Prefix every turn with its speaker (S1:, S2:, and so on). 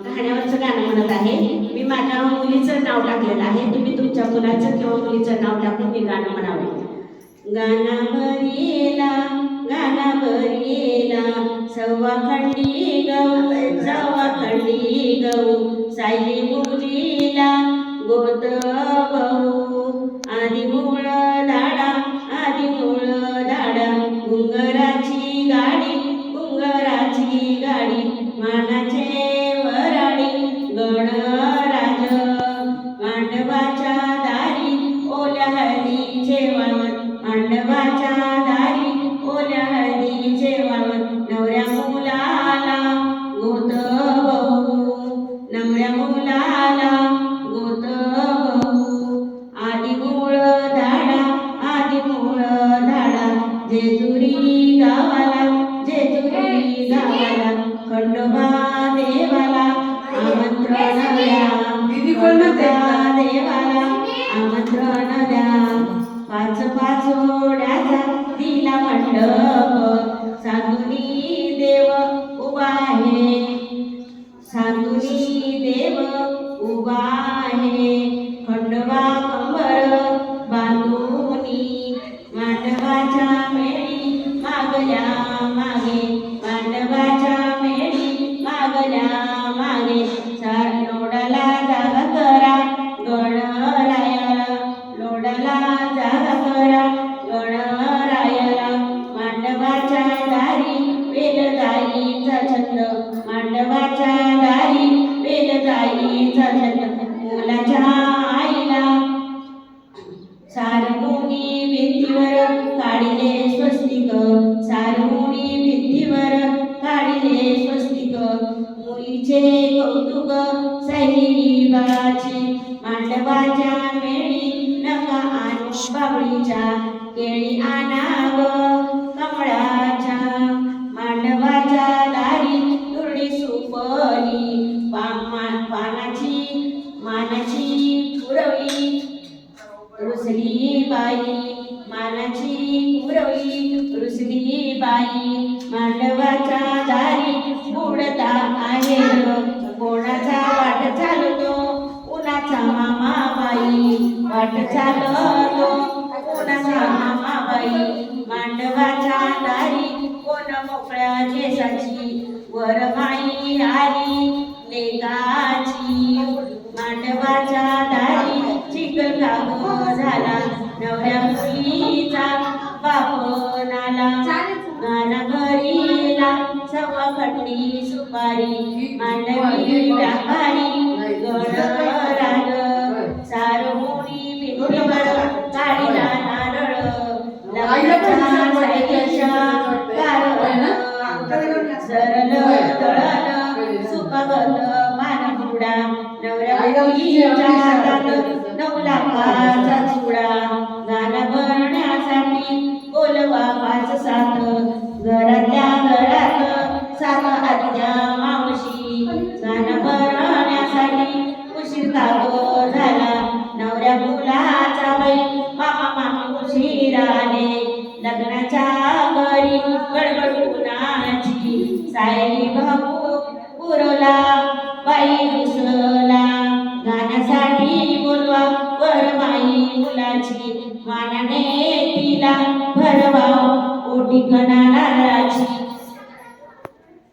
S1: गाण्यावरचं गाणं म्हणत आहे. मी माझ्या मुलीचं नाव टाकलेलं आहे. तुम्ही तुमच्या मुलाचं किंवा मुलीचं नाव टाकून मी गाणं म्हणावे. गाणावर येला सव्वा खंडी गहू सायली मुलीला गोत बहू आधी मूळ दाडा घुंगराची गाडी मानाचे गणराज मांडवाच्या दारी ओल्या हळदीचे वावर नवऱ्या मुलाला गोत बहू आधी मूळ धाडा जेजुरी गावाला खंडोबा देवाला आमंत्रण द्या पाच ओढ्याचा दिला मंडप सांगुनी देव उभा आहे खंडोबा कंबर बांधुनी मांडवाच्या मेळी मागल्या मागे लोडाला जागा करा गणरायाला मांडवाच्या दारी वेलजाईचा छंद मुलाच्या आईला सारमुनी भिंतीवर काढिले स्वस्तिक मुलीचे कौतुक सैनिबाचे मांडवाच्या मेळी नका आणू बाबळीच्या केळी आणाव कमळाच्या मांडवाच्या दारी तुरडी सुपली मानाची पुरवली रुसली बाई मांडवाच्या दारी बुडता आहे कोणाचा वाट चालतो उन्हाचा मामाबाई मांडवाच्या दारी कोण मोकळ्या केसाची वरमाई आली लेकाची मांडवाच्या दारी चिखल कागो झाला नवऱ्या मुलीचा बाप नाला गाणा सव्वा खंडी सुपारी मांडवी व्यापारी गणराज सारमुनी भिंतीवर काढिला नारळ सरल तळण सुपगत मानपुडा नवऱ्या मुलीच्या हातात 9 लाखाचा चुडा गाणं भरण्यासाठी बोलवा 5-7 घरातल्या घरात 7 आत्या मावशी गाणं भरण्यासाठी उशीर कागो झाला नवऱ्या मुलाचा बाई मामा उशिराने लग्नाच्या घरी गडबड कुणाची सायली भाऊ पुरवला बाई रुसला गाण्यासाठी बोलवा वरमाई मुलाची मानाने तिला भरवा ओटी कणाला